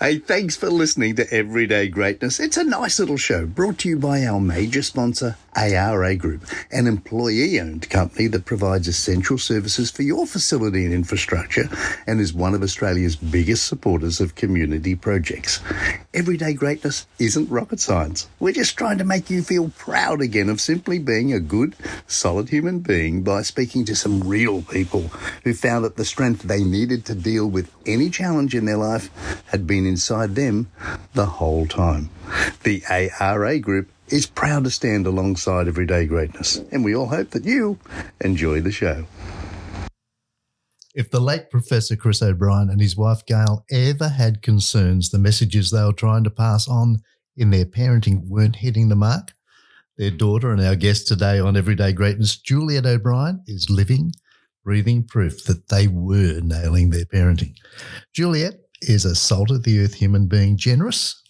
Hey, thanks for listening to Everyday Greatness. It's a nice little show brought to you by our major sponsor, ARA Group, an employee-owned company that provides essential services for your facility and infrastructure and is one of Australia's biggest supporters of community projects. Everyday Greatness isn't rocket science. We're just trying to make you feel proud again of simply being a good, solid human being by speaking to some real people who found that the strength they needed to deal with any challenge in their life had been inside them the whole time. The ARA Group is proud to stand alongside Everyday Greatness, and we all hope that you enjoy the show. If the late Professor Chris O'Brien and his wife Gail ever had concerns the messages they were trying to pass on in their parenting weren't hitting the mark, their daughter and our guest today on Everyday Greatness, Juliette O'Brien, is living, breathing proof that they were nailing their parenting. Juliette is a salt-of-the-earth human being, generous,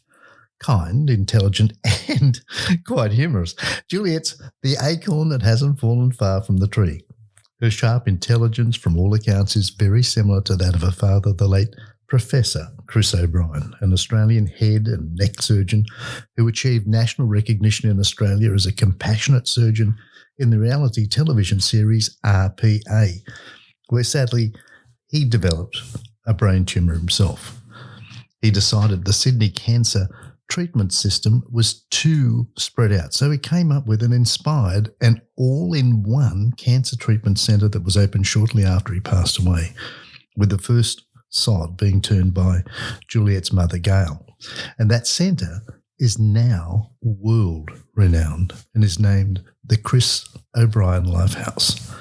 kind, intelligent, and quite humorous. Juliette's the acorn that hasn't fallen far from the tree. Her sharp intelligence, from all accounts, is very similar to that of her father, the late Professor Chris O'Brien, an Australian head and neck surgeon who achieved national recognition in Australia as a compassionate surgeon in the reality television series RPA, where sadly he developed a brain tumour himself. He decided the Sydney cancer treatment system was too spread out, so he came up with an inspired and all-in-one cancer treatment centre that was opened shortly after he passed away, with the first sod being turned by Juliette's mother, Gail. And that centre is now world-renowned and is named the Chris O'Brien Lifehouse.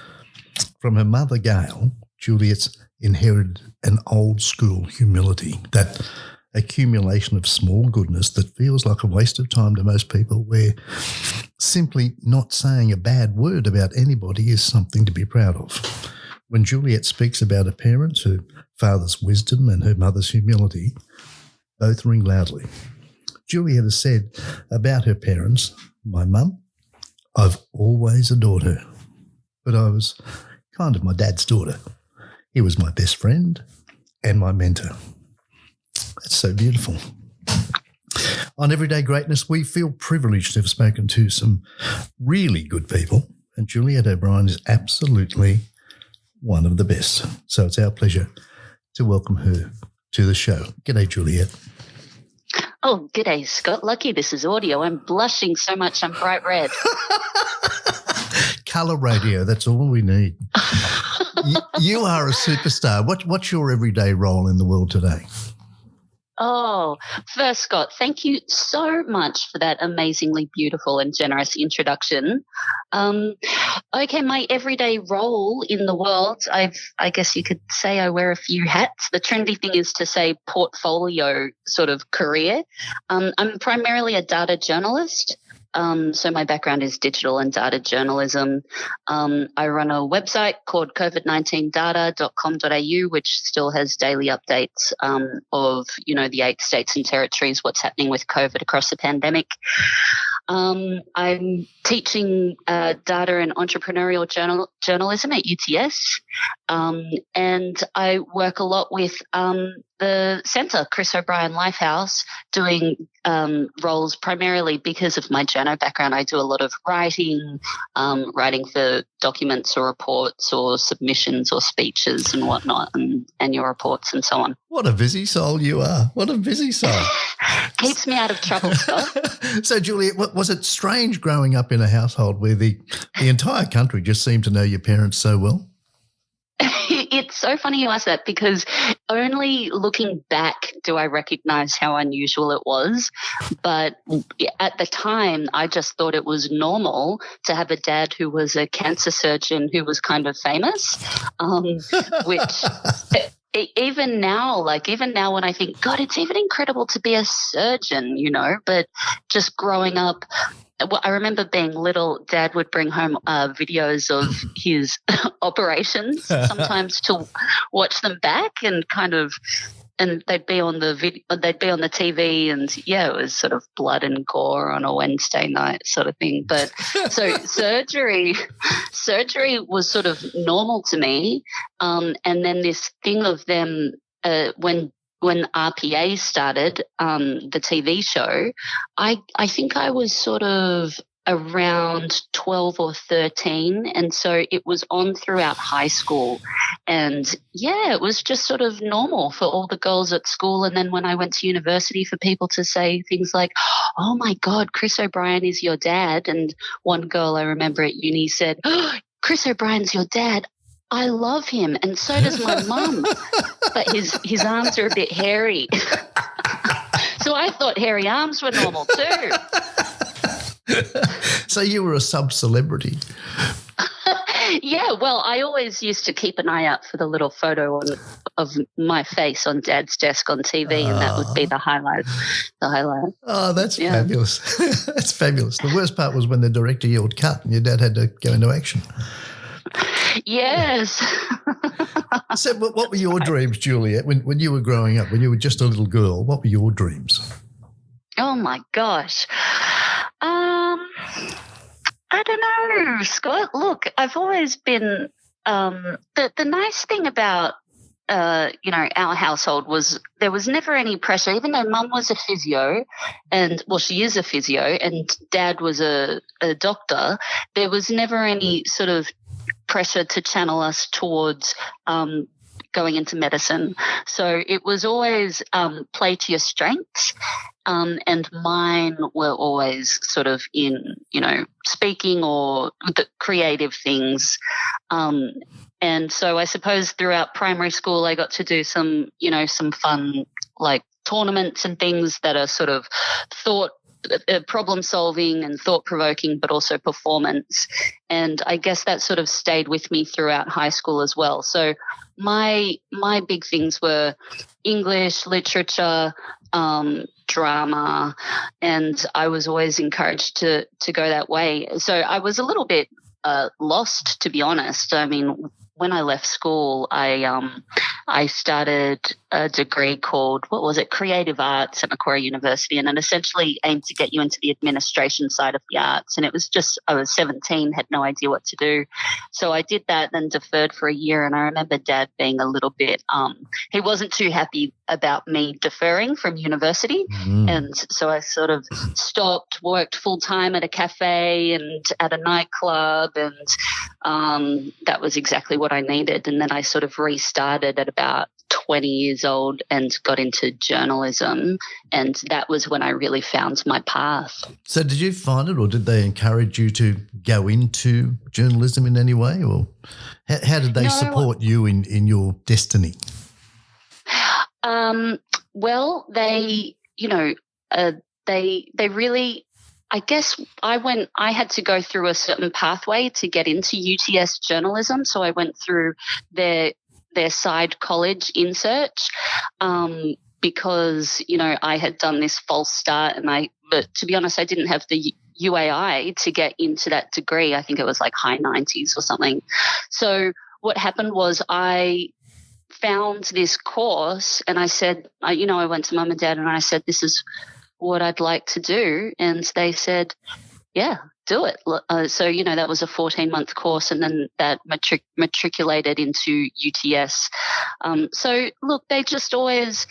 From her mother, Gail, Juliette's inherited an old-school humility, that accumulation of small goodness that feels like a waste of time to most people, where simply not saying a bad word about anybody is something to be proud of. When Juliette speaks about her parents, her father's wisdom and her mother's humility, both ring loudly. Juliette has said about her parents, "My mum, I've always adored her, but I was kind of my dad's daughter. He was my best friend and my mentor." That's so beautiful. On Everyday Greatness, we feel privileged to have spoken to some really good people, and Juliette O'Brien is absolutely one of the best. So it's our pleasure to welcome her to the show. G'day, Juliette. Oh, g'day, Scott. Lucky this is audio. I'm blushing so much I'm bright red. Colour radio, that's all we need. You are a superstar. What's your everyday role in the world today? Oh, first, Scott, thank you so much for that amazingly beautiful and generous introduction. Okay, my everyday role in the world, I guess you could say I wear a few hats. The trendy thing is to say portfolio sort of career. I'm primarily a data journalist. So my background is digital and data journalism. I run a website called covid19data.com.au, which still has daily updates of, the 8 states and territories, what's happening with COVID across the pandemic. I'm teaching data and entrepreneurial journalism at UTS, and I work a lot with the centre, Chris O'Brien Lifehouse, doing roles primarily because of my journo background. I do a lot of writing for documents or reports or submissions or speeches and whatnot, and annual reports and so on. What a busy soul you are. What a busy soul. Keeps me out of trouble, Scott. So, Juliette, was it strange growing up in a household where the entire country just seemed to know your parents so well? It's so funny you ask that, because only looking back do I recognize how unusual it was. But at the time, I just thought it was normal to have a dad who was a cancer surgeon who was kind of famous, which even now when I think, God, it's even incredible to be a surgeon, but just growing up, I remember being little, Dad would bring home videos of his operations, sometimes to watch them back, and they'd be on the TV, and it was sort of blood and gore on a Wednesday night sort of thing. But so surgery was sort of normal to me, and then this thing of them when when RPA started, the TV show, I think I was sort of around 12 or 13, and so it was on throughout high school. And yeah, it was just sort of normal for all the girls at school. And then when I went to university, for people to say things like, oh my God, Chris O'Brien is your dad. And one girl I remember at uni said, oh, Chris O'Brien's your dad. I love him, and so does my mum, but his arms are a bit hairy. So I thought hairy arms were normal too. So you were a sub-celebrity. Yeah, well, I always used to keep an eye out for the little photo of my face on Dad's desk on TV, and that would be the highlight. Oh, that's fabulous. That's fabulous. The worst part was when the director yelled cut and your dad had to go into action. Yes. So what were your dreams, Juliet, when you were growing up, when you were just a little girl? What were your dreams? Oh, my gosh. I don't know, Scott. Look, I've always been the nice thing about our household was there was never any pressure, even though Mum was a physio she is a physio, and Dad was a doctor. There was never any sort of pressure to channel us towards going into medicine. So it was always play to your strengths. And mine were always sort of in, speaking or the creative things. And so I suppose throughout primary school I got to do some fun like tournaments and things that are sort of problem solving and thought provoking, but also performance. And I guess that sort of stayed with me throughout high school as well. So my big things were English, literature, drama, and I was always encouraged to go that way. So I was a little bit lost, to be honest. I mean, when I left school, I started a degree called, Creative Arts at Macquarie University, and it essentially aimed to get you into the administration side of the arts. And it was just, I was 17, had no idea what to do. So I did that, then deferred for a year. And I remember Dad being a little bit, he wasn't too happy about me deferring from university. And so I sort of stopped, worked full time at a cafe and at a nightclub. And that was exactly what I needed. And then I sort of restarted at about 20 years old and got into journalism, and that was when I really found my path. So did you find it, or did they encourage you to go into journalism in any way, or how did they support you in your destiny? Well, they really, I guess I had to go through a certain pathway to get into UTS journalism. So I went through their side college in search because, I had done this false start, but to be honest, I didn't have the UAI to get into that degree. I think it was like high 90s or something. So what happened was I found this course, and I said, I went to Mum and Dad and I said, this is what I'd like to do. And they said, yeah, do it. So, that was a 14-month course, and then that matriculated into UTS. So, look, they just always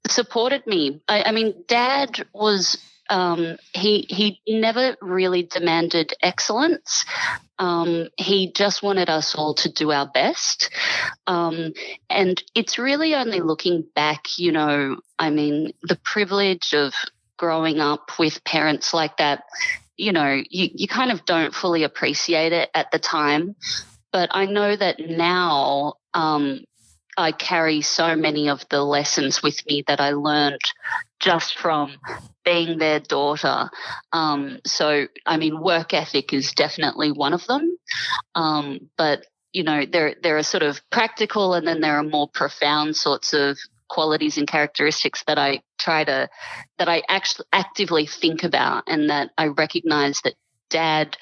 supported me. I mean, Dad was he never really demanded excellence. He just wanted us all to do our best. And it's really only looking back, the privilege of growing up with parents like that, you kind of don't fully appreciate it at the time. But I know that now I carry so many of the lessons with me that I learned just from being their daughter. So, work ethic is definitely one of them. But, there are sort of practical, and then there are more profound sorts of qualities and characteristics that I actually actively think about, and that I recognize that Dad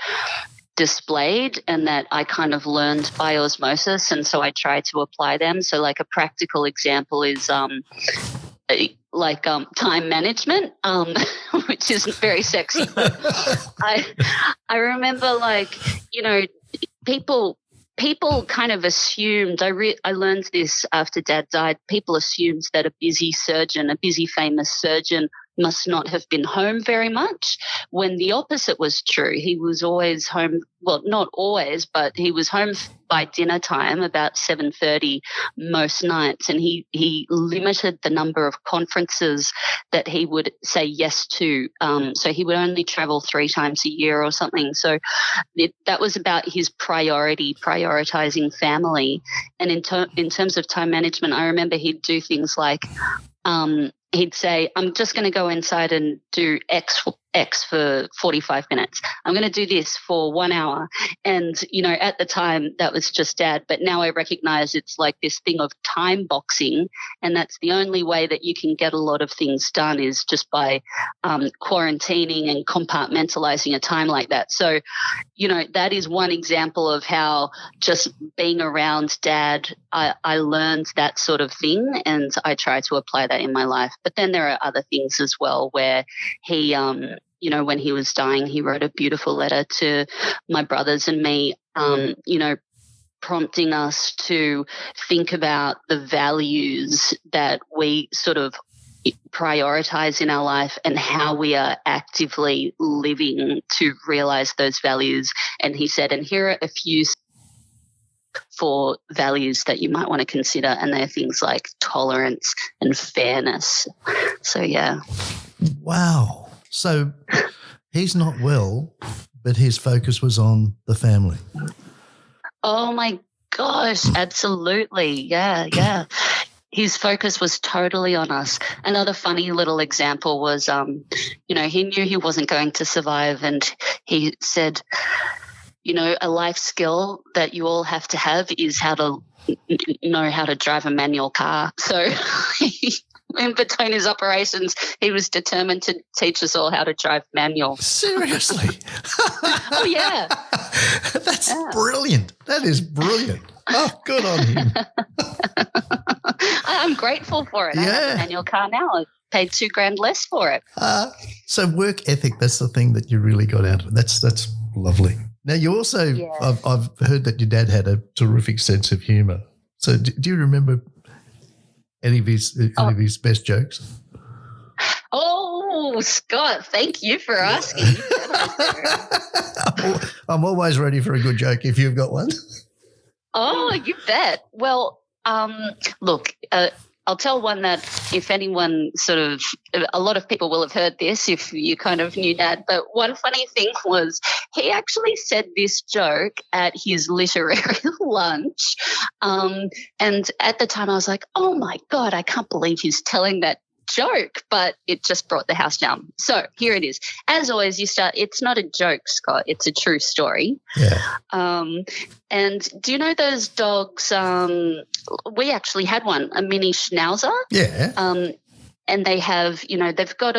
displayed and that I kind of learned by osmosis, and so I try to apply them. So like a practical example is time management, which isn't very sexy, but I remember people people kind of assumed, I learned this after Dad died, people assumed that a busy famous surgeon must not have been home very much, when the opposite was true. He was always home, well, not always, but he was home by dinner time, about 7:30 most nights, and he limited the number of conferences that he would say yes to. So he would only travel 3 times a year or something. So that was about his prioritizing family. And in terms of time management, I remember he'd do things like he'd say, I'm just going to go inside and do X for 45 minutes. I'm going to do this for 1 hour. And, at the time that was just Dad, but now I recognize it's like this thing of time boxing, and that's the only way that you can get a lot of things done is just by quarantining and compartmentalizing a time like that. So, that is one example of how just being around Dad, I learned that sort of thing, and I try to apply that in my life. But then there are other things as well where he, when he was dying, he wrote a beautiful letter to my brothers and me, prompting us to think about the values that we sort of prioritize in our life and how we are actively living to realize those values. And he said, and here are a few for values that you might want to consider, and they're things like tolerance and fairness. So, yeah. Wow. So he's not well, but his focus was on the family. Oh, my gosh, absolutely. Yeah. His focus was totally on us. Another funny little example was, he knew he wasn't going to survive, and he said, a life skill that you all have to have is how to know how to drive a manual car. So in between his operations, he was determined to teach us all how to drive manual. Seriously? Oh, yeah. That's brilliant. That is brilliant. Oh, good on him. I'm grateful for it. Yeah. I have a manual car now. I paid $2,000 less for it. So work ethic, that's the thing that you really got out of it. That's lovely. Now, you also, I've heard that your dad had a terrific sense of humour. So do you remember any of his best jokes? Oh, Scott, thank you for asking. I'm always ready for a good joke if you've got one. Oh, you bet. Well, look, I'll tell one that if anyone a lot of people will have heard this if you kind of knew Dad, but one funny thing was he actually said this joke at his literary lunch. And at the time I was like, oh my God, I can't believe he's telling that joke, but it just brought the house down. So here it is. As always, it's not a joke, Scott, it's a true story. Yeah. And do you know those dogs? We actually had one, a mini schnauzer. Yeah. And they have, they've got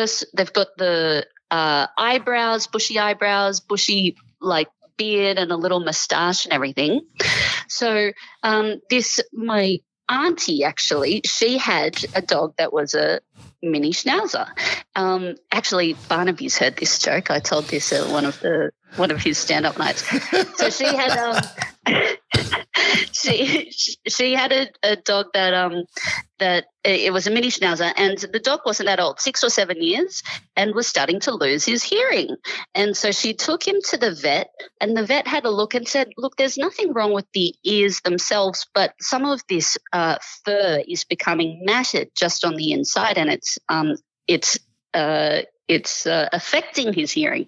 the bushy eyebrows, bushy like beard and a little mustache and everything. So my auntie actually, she had a dog that was a mini schnauzer. Actually, Barnaby's heard this joke. I told this at one of his stand-up nights. So she had she had a dog that it was a mini schnauzer, and the dog wasn't that old, 6 or 7 years, and was starting to lose his hearing. And so she took him to the vet, and the vet had a look and said, look, there's nothing wrong with the ears themselves, but some of this fur is becoming matted just on the inside, and it's affecting his hearing.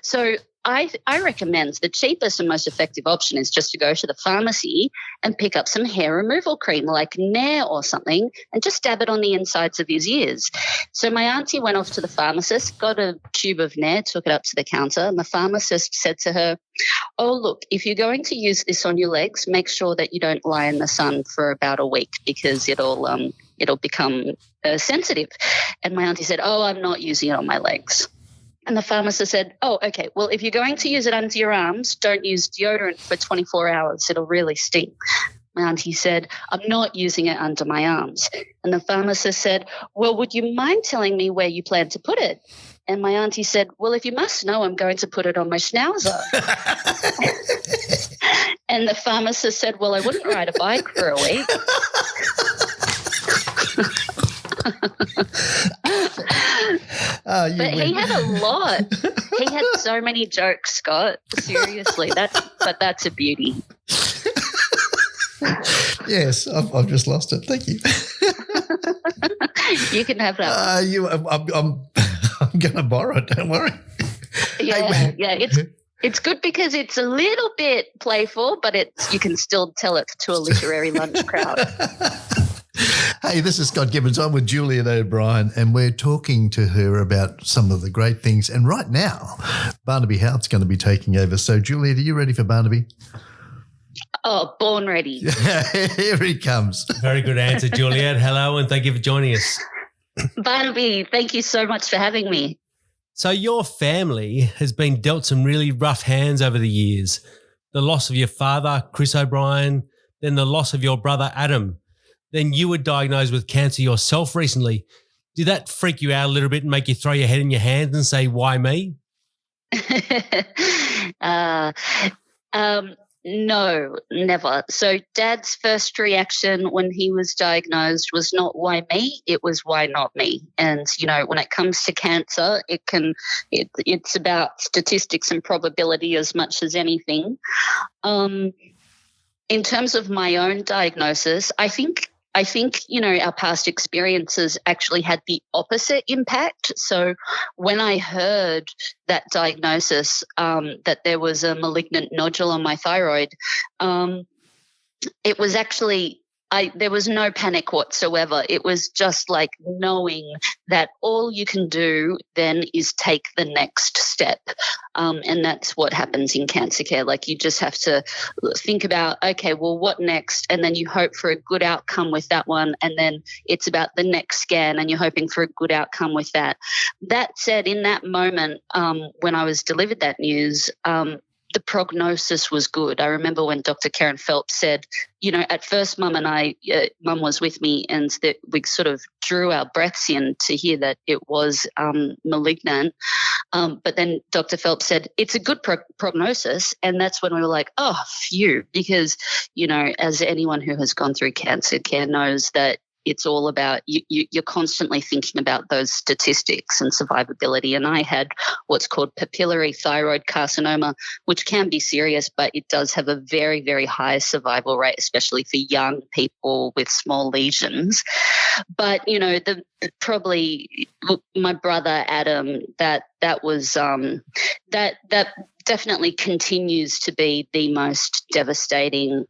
So I recommend the cheapest and most effective option is just to go to the pharmacy and pick up some hair removal cream like Nair or something and just dab it on the insides of his ears. So my auntie went off to the pharmacist, got a tube of Nair, took it up to the counter, and the pharmacist said to her, oh, look, if you're going to use this on your legs, make sure that you don't lie in the sun for about a week because it'll become sensitive. And my auntie said, oh, I'm not using it on my legs. And the pharmacist said, oh, okay, well, if you're going to use it under your arms, don't use deodorant for 24 hours. It'll really sting. My auntie said, I'm not using it under my arms. And the pharmacist said, well, would you mind telling me where you plan to put it? And my auntie said, well, if you must know, I'm going to put it on my schnauzer. And the pharmacist said, well, I wouldn't ride a bike for a week. But he had a lot. He had so many jokes, Scott. Seriously, that's a beauty. Yes, I've just lost it. Thank you. You can have that. I'm going to borrow it. Don't worry. Yeah. It's good because it's a little bit playful, but you can still tell it to a literary lunch crowd. Hey, this is Scott Gibbons. I'm with Juliette O'Brien, and we're talking to her about some of the great things. And right now, Barnaby Hout's going to be taking over. So, Juliette, are you ready for Barnaby? Oh, born ready. Here he comes. Very good answer, Juliet. Hello, and thank you for joining us. Barnaby, thank you so much for having me. So your family has been dealt some really rough hands over the years. The loss of your father, Chris O'Brien, then the loss of your brother, Adam. Then you were diagnosed with cancer yourself recently. Did that freak you out a little bit and make you throw your head in your hands and say, why me? No, never. So Dad's first reaction when he was diagnosed was not why me, it was why not me. And, when it comes to cancer, it's about statistics and probability as much as anything. In terms of my own diagnosis, I think, our past experiences actually had the opposite impact. So when I heard that diagnosis, that there was a malignant nodule on my thyroid, it was actually there was no panic whatsoever. It was just like knowing that all you can do then is take the next step. And that's what happens in cancer care. Like you just have to think about, okay, well, what next? And then you hope for a good outcome with that one. And then it's about the next scan and you're hoping for a good outcome with that. That said, in that moment, when I was delivered that news, the prognosis was good. I remember when Dr. Karen Phelps said, at first Mum was with me and that we sort of drew our breaths in to hear that it was malignant. But then Dr. Phelps said, it's a good prognosis. And that's when we were like, oh, phew, because, as anyone who has gone through cancer care knows that it's all about you're constantly thinking about those statistics and survivability. And I had what's called papillary thyroid carcinoma, which can be serious, but it does have a very, very high survival rate, especially for young people with small lesions. But, probably my brother, Adam, that was that definitely continues to be the most devastating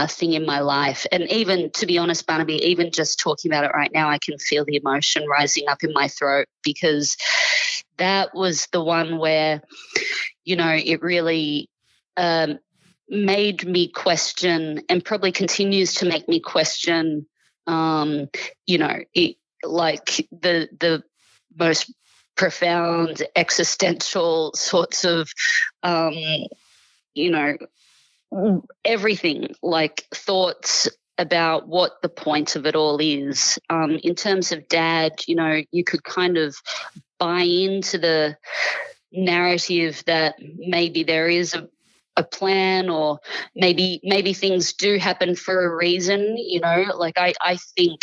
thing in my life. And even, to be honest, Barnaby, even just talking about it right now, I can feel the emotion rising up in my throat because that was the one where, it really made me question and probably continues to make me question, like the most profound existential sorts of, everything, like thoughts about what the point of it all is. In terms of Dad, you could kind of buy into the narrative that maybe there is a plan or maybe things do happen for a reason, like I think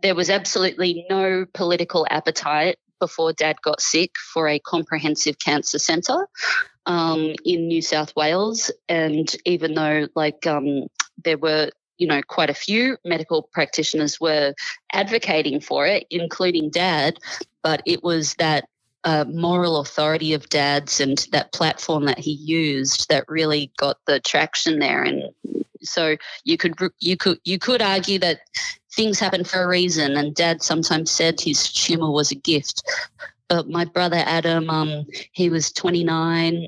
there was absolutely no political appetite before Dad got sick for a comprehensive cancer centre in New South Wales. And even though there were, quite a few medical practitioners were advocating for it, including Dad, but it was that moral authority of Dad's and that platform that he used that really got the traction there. And so you could argue that things happen for a reason, and Dad sometimes said his tumour was a gift. But my brother Adam, he was 29.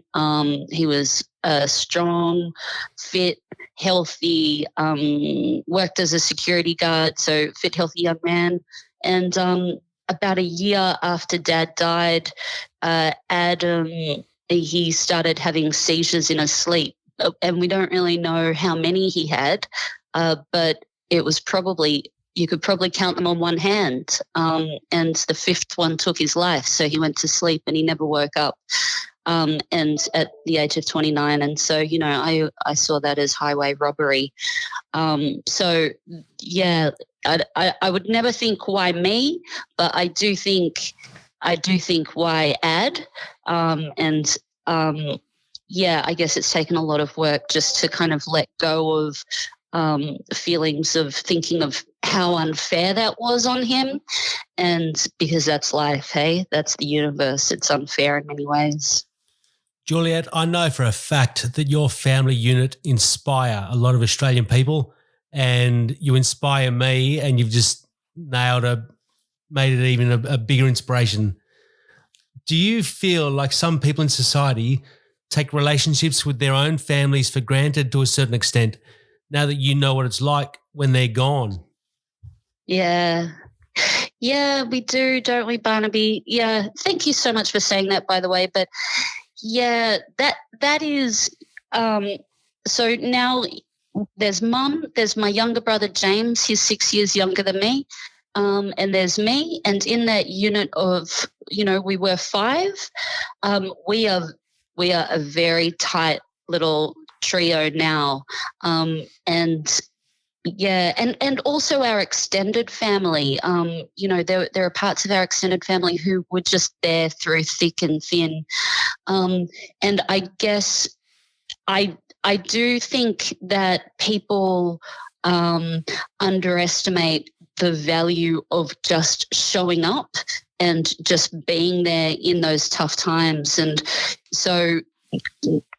He was strong, fit, healthy, worked as a security guard, so fit, healthy young man. And about a year after Dad died, Adam, he started having seizures in his sleep. And we don't really know how many he had. but it was probably, you could probably count them on one hand. And the fifth one took his life. So he went to sleep and he never woke up. And at the age of 29. And so, I saw that as highway robbery. So, yeah, I would never think why me, but I do think why Ad. Yeah, I guess it's taken a lot of work just to kind of let go of feelings of thinking of how unfair that was on him. And because that's life, hey, that's the universe. It's unfair in many ways. Juliet, I know for a fact that your family unit inspire a lot of Australian people, and you inspire me, and you've just made it even a bigger inspiration. Do you feel like some people in society take relationships with their own families for granted to a certain extent now that you know what it's like when they're gone? Yeah. Yeah, we do, don't we, Barnaby? Yeah. Thank you so much for saying that, by the way. But yeah, that is so now there's Mum, there's my younger brother James, he's 6 years younger than me, and there's me, and in that unit of, we were five, we are a very tight little trio now, and yeah, and also our extended family. There are parts of our extended family who were just there through thick and thin. And I guess I do think that people underestimate the value of just showing up and just being there in those tough times. And so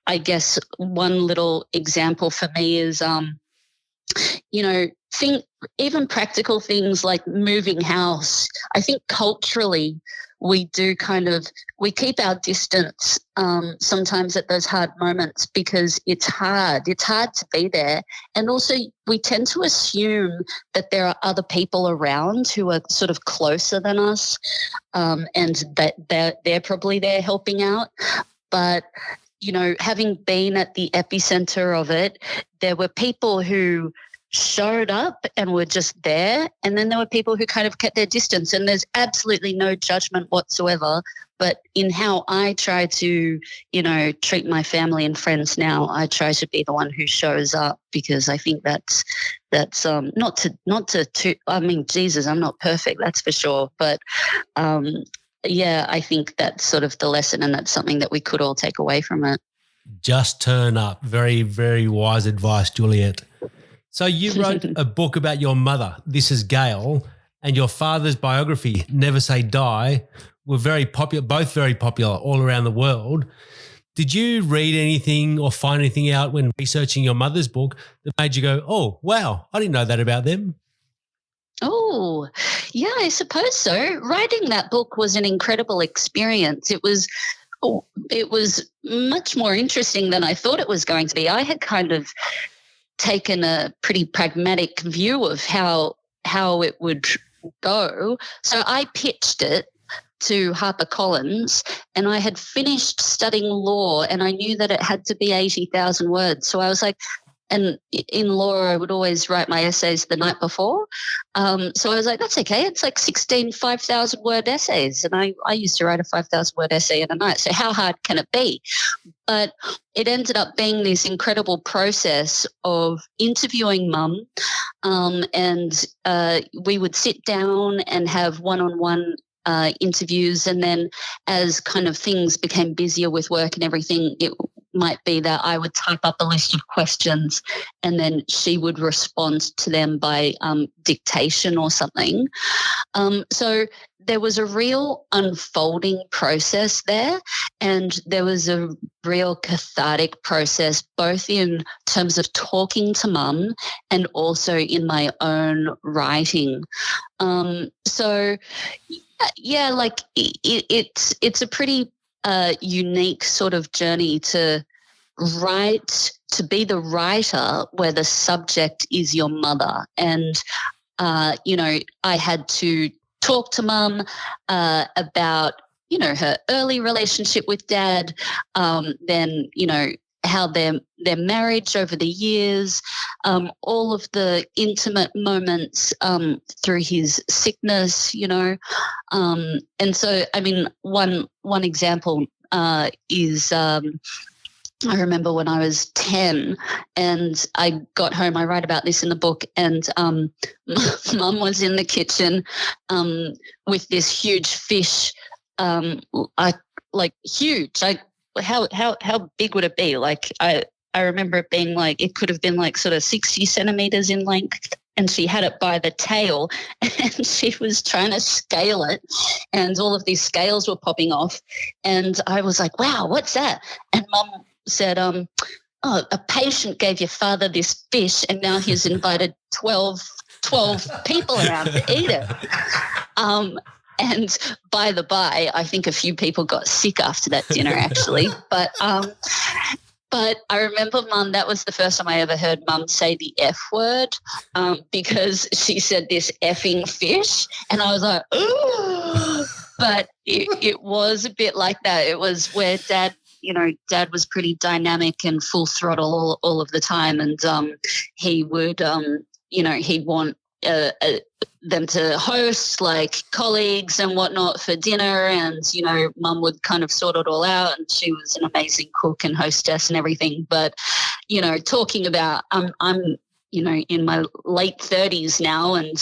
I guess one little example for me is even practical things like moving house. I think culturally we do we keep our distance sometimes at those hard moments because it's hard. It's hard to be there. And also we tend to assume that there are other people around who are sort of closer than us, and that they're probably there helping out. But having been at the epicenter of it, there were people who showed up and were just there, and then there were people who kind of kept their distance, and there's absolutely no judgment whatsoever. But in how I try to, treat my family and friends now, I try to be the one who shows up, because I think that's not to I mean, Jesus, I'm not perfect, that's for sure. But yeah, I think that's sort of the lesson, and that's something that we could all take away from it. Just turn up. Very, very wise advice, Juliet. So you wrote a book about your mother, This Is Gail, and your father's biography, Never Say Die, were very popular, both very popular all around the world. Did you read anything or find anything out when researching your mother's book that made you go, oh, wow, I didn't know that about them? Oh, yeah, I suppose so. Writing that book was an incredible experience. It was much more interesting than I thought it was going to be. I had kind of taken a pretty pragmatic view of how it would go. So I pitched it to HarperCollins, and I had finished studying law, and I knew that it had to be 80,000 words. So I was like, and in law, I would always write my essays the night before. So I was like, that's okay. It's like 16 5,000-word essays. And I used to write a 5,000-word essay in a night. So how hard can it be? But it ended up being this incredible process of interviewing Mum. And we would sit down and have one-on-one interviews. And then as kind of things became busier with work and everything, it might be that I would type up a list of questions and then she would respond to them by dictation or something. So there was a real unfolding process there, and there was a real cathartic process, both in terms of talking to Mum and also in my own writing. So yeah, like it's a pretty unique sort of journey to write, to be the writer where the subject is your mother. And, I had to talk to Mum about, her early relationship with Dad, then, how their marriage over the years, all of the intimate moments through his sickness, and so I mean one example is. I remember when I was 10 and I got home, I write about this in the book, and Mum was in the kitchen with this huge fish, huge. How big would it be? Like I remember it being like, it could have been like sort of 60 centimeters in length. And she had it by the tail and she was trying to scale it and all of these scales were popping off. And I was like, wow, what's that? And Mum said, a patient gave your father this fish and now he's invited 12 people around to eat it. And by the by, I think a few people got sick after that dinner actually. But I remember Mum, that was the first time I ever heard Mum say the F word, because she said this effing fish. And I was like, ooh. But it was a bit like that. It was where Dad was pretty dynamic and full throttle all of the time. And he would, he'd want them to host like colleagues and whatnot for dinner, and Mum would kind of sort it all out, and she was an amazing cook and hostess and everything. But talking about I'm in my late 30s now, and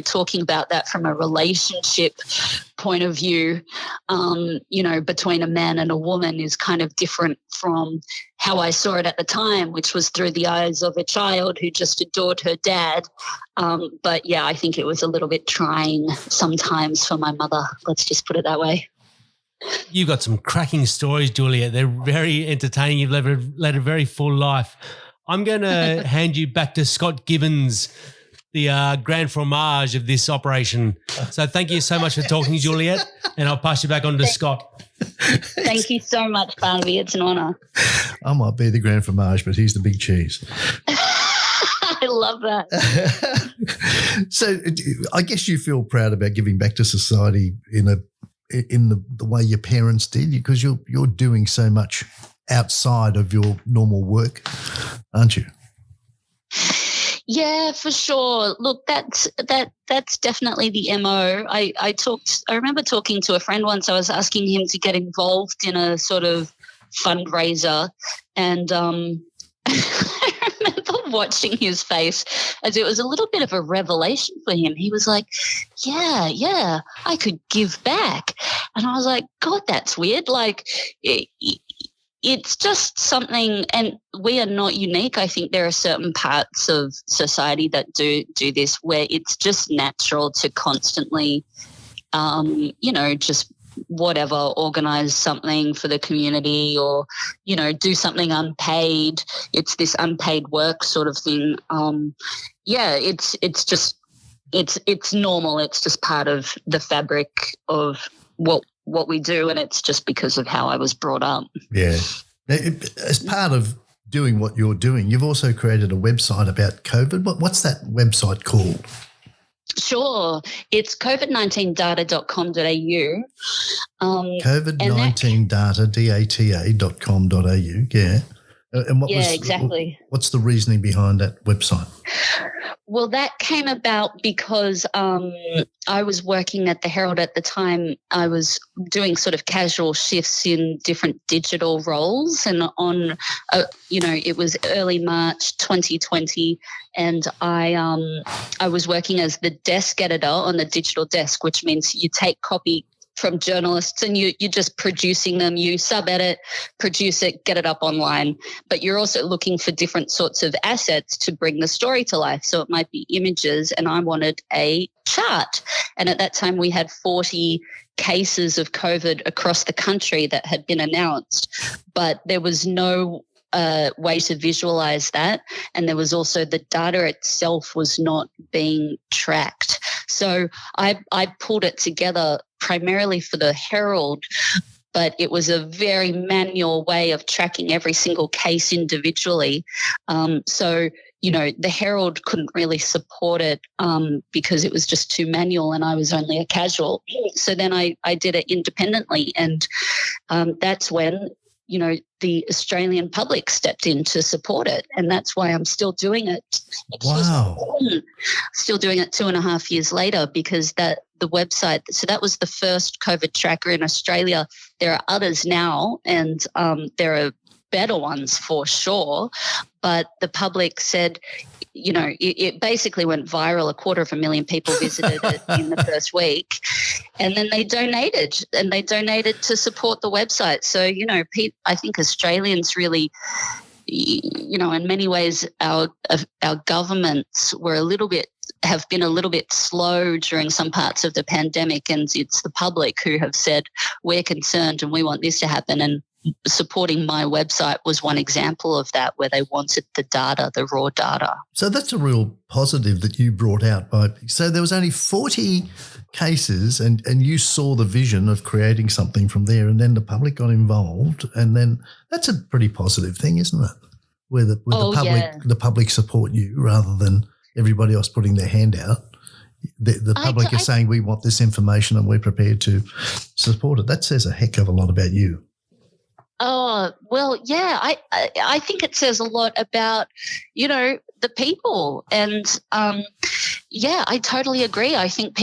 talking about that from a relationship point of view, between a man and a woman is kind of different from how I saw it at the time, which was through the eyes of a child who just adored her dad. But yeah, I think it was a little bit trying sometimes for my mother. Let's just put it that way. You've got some cracking stories, Juliet. They're very entertaining. You've led a very full life. I'm going to hand you back to Scott Gibbons, the grand fromage of this operation. So thank you so much for talking, Juliet, and I'll pass you back on to Scott. Thank you so much, Barnaby. It's an honour. I might be the grand fromage, but he's the big cheese. I love that. So I guess you feel proud about giving back to society in the way your parents did, because you're doing so much outside of your normal work, aren't you? Yeah, for sure. Look, that's definitely the MO. I remember talking to a friend once. I was asking him to get involved in a sort of fundraiser, and I remember watching his face as it was a little bit of a revelation for him. He was like, yeah, I could give back. And I was like, God, that's weird. Like, it's just something, and we are not unique. I think there are certain parts of society that do this, where it's just natural to constantly, just whatever, organize something for the community, or, do something unpaid. It's this unpaid work sort of thing. It's normal. It's just part of the fabric of what we do, and it's just because of how I was brought up. Yeah. As part of doing what you're doing, you've also created a website about COVID. What's that website called? Sure. It's covid19data.com.au. COVID19data.com.au, yeah. And exactly. What's the reasoning behind that website? Well, that came about because I was working at the Herald at the time. I was doing sort of casual shifts in different digital roles, and it was early March 2020, and I was working as the desk editor on the digital desk, which means you take copy from journalists and you're just producing them. You sub-edit, produce it, get it up online. But you're also looking for different sorts of assets to bring the story to life. So it might be images, and I wanted a chart. And at that time we had 40 cases of COVID across the country that had been announced, but there was no way to visualize that. And there was also the data itself was not being tracked. So I pulled it together primarily for the Herald, but it was a very manual way of tracking every single case individually. So the Herald couldn't really support it because it was just too manual, and I was only a casual. So then I did it independently, and that's when the Australian public stepped in to support it. And that's why I'm still doing it. Wow. Still doing it 2.5 years later, because the website, so that was the first COVID tracker in Australia. There are others now, and there are better ones for sure. But the public said, it basically went viral. 250,000 people visited it in the first week. And then they donated to support the website. So, I think Australians really, in many ways, our governments have been a little bit slow during some parts of the pandemic, and it's the public who have said, we're concerned and we want this to happen. And supporting my website was one example of that, where they wanted the data, the raw data. So that's a real positive that you brought out. So there was only 40 cases, and you saw the vision of creating something from there, and then the public got involved, and then that's a pretty positive thing, isn't it? Where the public support you rather than everybody else putting their hand out. The public is saying, we want this information and we're prepared to support it. That says a heck of a lot about you. Oh, well, yeah, I think it says a lot about, the people. And, I totally agree. I think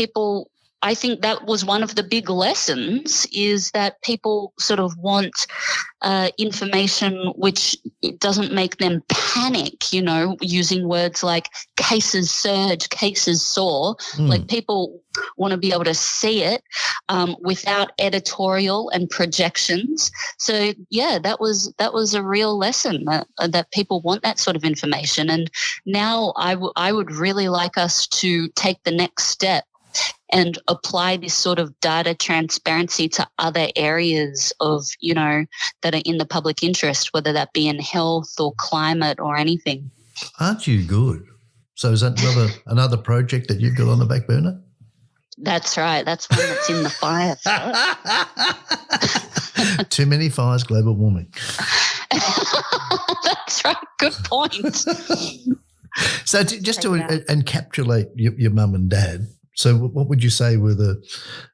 that was one of the big lessons, is that people sort of want information which it doesn't make them panic, using words like cases surge, cases soar. Like, people want to be able to see it without editorial and projections. So, that was a real lesson, that people want that sort of information. And now I would really like us to take the next step and apply this sort of data transparency to other areas of, that are in the public interest, whether that be in health or climate or anything. Aren't you good? So is that another project that you've got on the back burner? That's right. That's one that's in the fire. Too many fires, global warming. That's right. Good point. So just to encapsulate your mum and dad, so what would you say were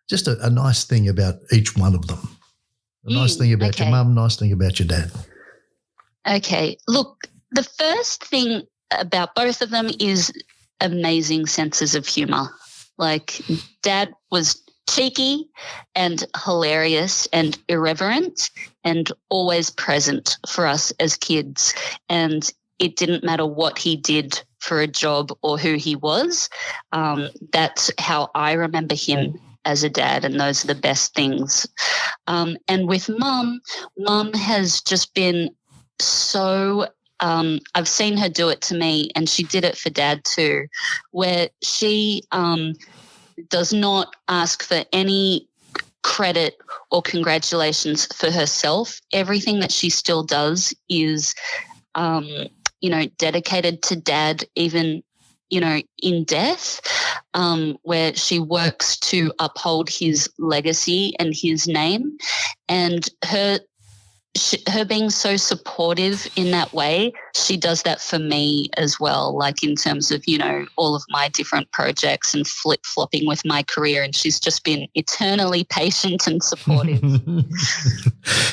just a nice thing about each one of them? A nice thing about your mum, nice thing about your dad. Okay. Look, the first thing about both of them is amazing senses of humour. Like, Dad was cheeky and hilarious and irreverent and always present for us as kids. And it didn't matter what he did for a job or who he was. That's how I remember him as a dad, and those are the best things. And with Mum has just been so I've seen her do it to me, and she did it for Dad too, where she does not ask for any credit or congratulations for herself. Everything that she still does is dedicated to Dad, even, in death, where she works to uphold his legacy and his name. And her being so supportive in that way, she does that for me as well, like in terms of, all of my different projects and flip-flopping with my career. And she's just been eternally patient and supportive.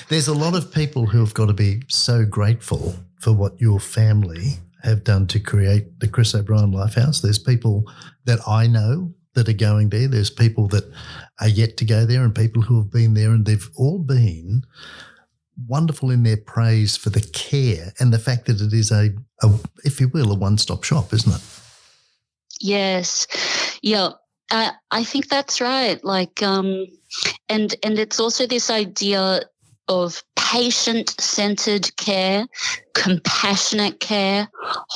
There's a lot of people who have got to be so grateful for what your family have done to create the Chris O'Brien Lifehouse. There's people that I know that are going there. There's people that are yet to go there, and people who have been there, and they've all been wonderful in their praise for the care and the fact that it is a if you will, a one-stop shop, isn't it? Yes. Yeah. I think that's right. Like, and it's also this idea of patient-centered care, compassionate care,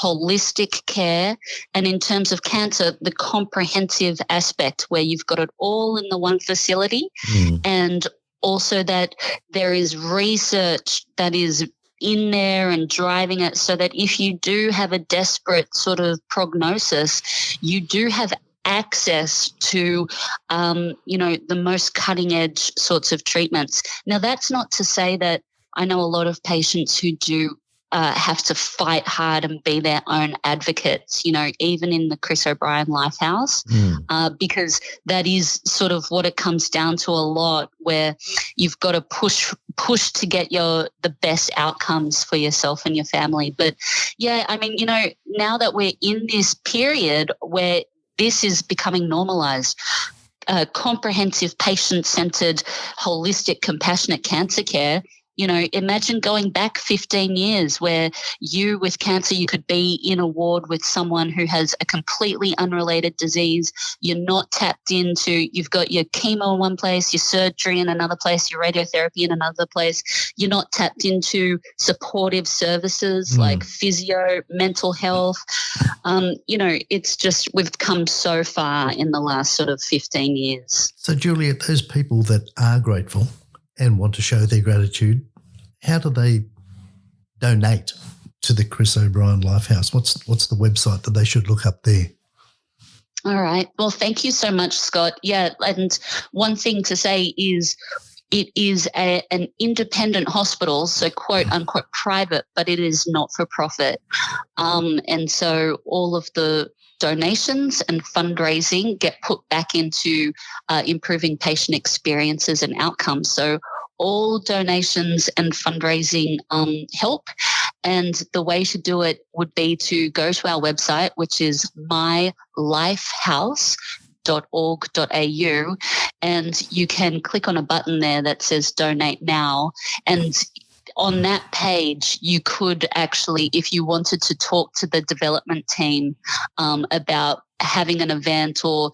holistic care, and in terms of cancer, the comprehensive aspect where you've got it all in the one facility, and also that there is research that is in there and driving it, so that if you do have a desperate sort of prognosis, you do have access to, the most cutting edge sorts of treatments. Now, that's not to say that I know a lot of patients who do have to fight hard and be their own advocates, even in the Chris O'Brien Lifehouse, because that is sort of what it comes down to a lot, where you've got to push to get the best outcomes for yourself and your family. But yeah, I mean, now that we're in this period where this is becoming normalized, comprehensive, patient-centered, holistic, compassionate cancer care. Imagine going back 15 years where you with cancer, you could be in a ward with someone who has a completely unrelated disease. You're not tapped into, you've got your chemo in one place, your surgery in another place, your radiotherapy in another place. You're not tapped into supportive services like physio, mental health. It's just, we've come so far in the last sort of 15 years. So, Juliet, those people that are grateful and want to show their gratitude, how do they donate to the Chris O'Brien Lifehouse? What's the website that they should look up there? All right. Well, thank you so much, Scott. Yeah, and one thing to say is it is an independent hospital, so quote unquote private, but it is not for profit. And so all of the donations and fundraising get put back into improving patient experiences and outcomes. So all donations and fundraising help. And the way to do it would be to go to our website, which is mylifehouse.org.au, and you can click on a button there that says donate now. And on that page, you could actually, if you wanted to talk to the development team about having an event, so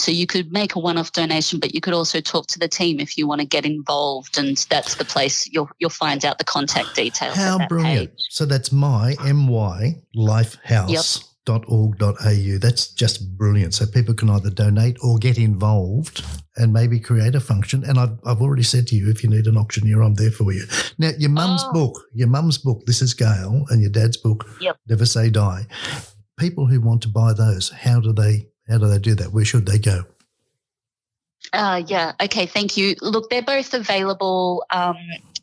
you could make a one-off donation, but you could also talk to the team if you want to get involved, and that's the place you'll find out the contact details. How brilliant! Page. So that's mylifehouse.org.au. That's just brilliant. So people can either donate or get involved and maybe create a function. And I've already said to you, if you need an auctioneer, I'm there for you. Now, your mum's book, This Is Gail, and your dad's book, Never Say Die. People who want to buy those, how do they do that? Where should they go? Okay, thank you. Look, they're both available by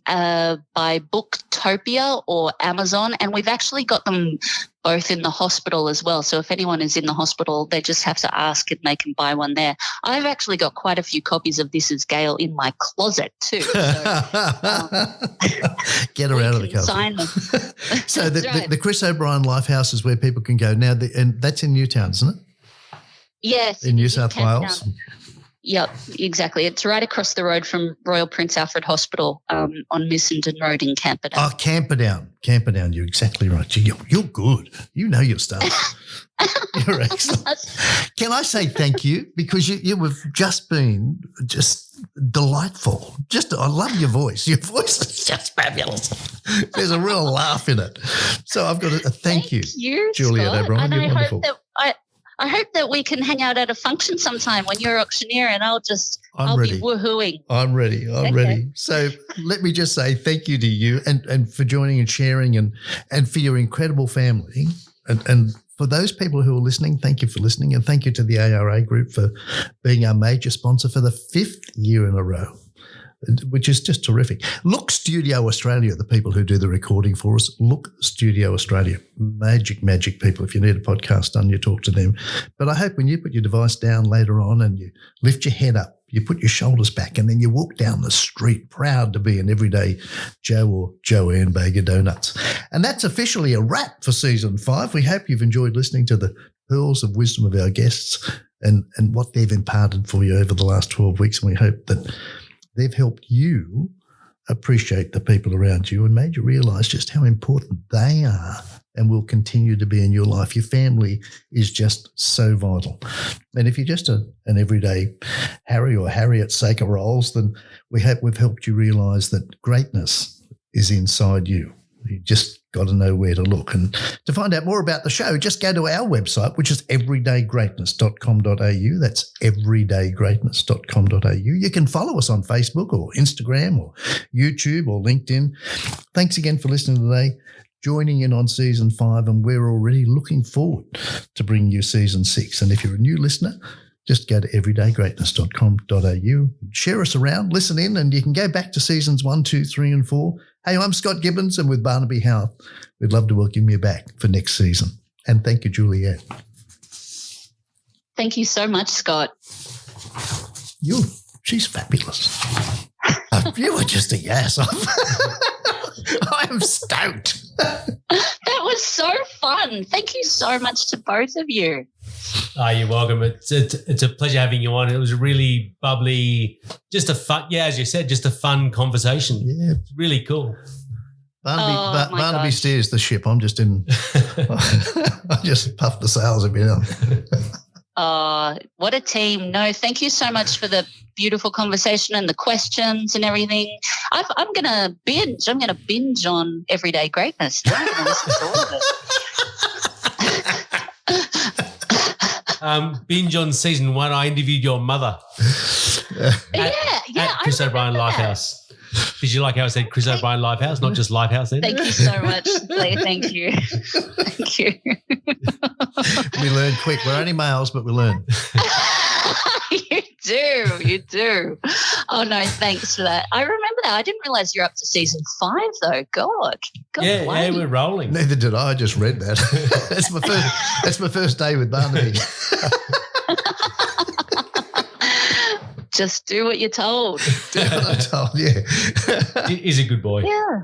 Booktopia or Amazon, and we've actually got them both in the hospital as well. So if anyone is in the hospital, they just have to ask and they can buy one there. I've actually got quite a few copies of This Is Gail in my closet too. So, get her out of the closet. Sign them. So the Chris O'Brien Lifehouse is where people can go now, and that's in Newtown, isn't it? Yes, in New South Wales. Yep, exactly. It's right across the road from Royal Prince Alfred Hospital on Missenden Road in Camperdown. Oh, Camperdown. You're exactly right. You're good. You know your stuff. You're excellent. Can I say thank you? Because you have just been just delightful. I love your voice. Your voice is just fabulous. There's a real laugh in it. So I've got to thank you, Juliette Scott, O'Brien. And you're wonderful. I hope that we can hang out at a function sometime when you're auctioneer, and I'll ready. be woohooing. I'm ready. I'm ready. So let me just say thank you to you and for joining and sharing and for your incredible family. And for those people who are listening, thank you for listening, and thank you to the ARA group for being our major sponsor for the 5th year in a row, which is just terrific. Look Studio Australia, the people who do the recording for us. Look Studio Australia. Magic people. If you need a podcast done, you talk to them. But I hope when you put your device down later on and you lift your head up, you put your shoulders back, and then you walk down the street proud to be an everyday Joe or Joanne Bag of Donuts. And that's officially a wrap for Season 5. We hope you've enjoyed listening to the pearls of wisdom of our guests and what they've imparted for you over the last 12 weeks. And we hope that they've helped you appreciate the people around you and made you realise just how important they are and will continue to be in your life. Your family is just so vital. And if you're just an everyday Harry or Harriet Saker Rolls, then we hope we've helped you realise that greatness is inside you. You just got to know where to look. And to find out more about the show, just go to our website, which is everydaygreatness.com.au. That's everydaygreatness.com.au. You can follow us on Facebook or Instagram or YouTube or LinkedIn. Thanks again for listening today, joining in on Season 5, and we're already looking forward to bringing you Season 6. And if you're a new listener, just go to everydaygreatness.com.au. Share us around, listen in, and you can go back to seasons 1, 2, 3, and 4. Hey, I'm Scott Gibbons, and with Barnaby Howe, we'd love to welcome you back for next season. And thank you, Juliet. Thank you so much, Scott. She's fabulous. You were just a yes. I am stoked. That was so fun. Thank you so much to both of you. You're welcome. It's a pleasure having you on. It was a really bubbly, just a fun, as you said, just a fun conversation. Yeah. It's really cool. Barnaby steers the ship. I'm just in. I just puffed the sails a bit. What a team. No, thank you so much for the beautiful conversation and the questions and everything. I'm going to binge. I'm going to binge on Everyday Greatness now. I'm going to listen to all of it. Binge on season 1. I interviewed your mother. At Chris O'Brien Lifehouse. Did you like how I said Chris O'Brien Lifehouse, not just Lifehouse then? Thank you so much, Claire. Thank you. Thank you. We learn quick. We're only males, but we learn. You do. Oh, no, thanks for that. I remember that. I didn't realise you're up to season 5, though. God yeah, blame. we're rolling. Neither did I. I just read that. That's my first day with Barnaby. Just do what you're told. Do what I'm told, yeah. He's a good boy. Yeah.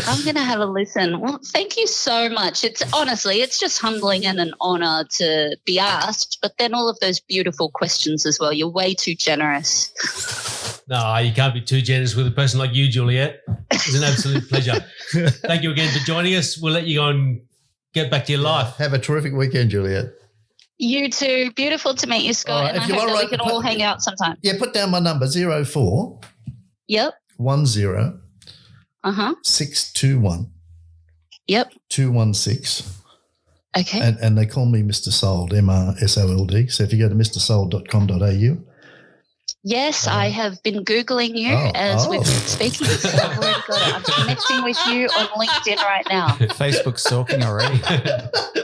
I'm going to have a listen. Well, thank you so much. It's just humbling and an honour to be asked, but then all of those beautiful questions as well. You're way too generous. No, you can't be too generous with a person like you, Juliet. It's an absolute pleasure. Thank you again for joining us. We'll let you go and get back to your life. Have a terrific weekend, Juliet. You too. Beautiful to meet you, Scott. And I hope that we can all hang out sometime. Yeah, put down my number, 04 Yep. 10 Uh-huh. 621 Yep. 216. Okay. And they call me Mr. Sold, MRSOLD. So if you go to mrsold.com.au. Yes, I have been Googling you as we've been speaking. So I've already got it. I'm connecting with you on LinkedIn right now. Facebook stalking already.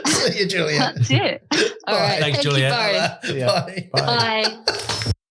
See you, Juliet. That's it. All right. Thanks, Thank Juliet. you both. Bye. Bye.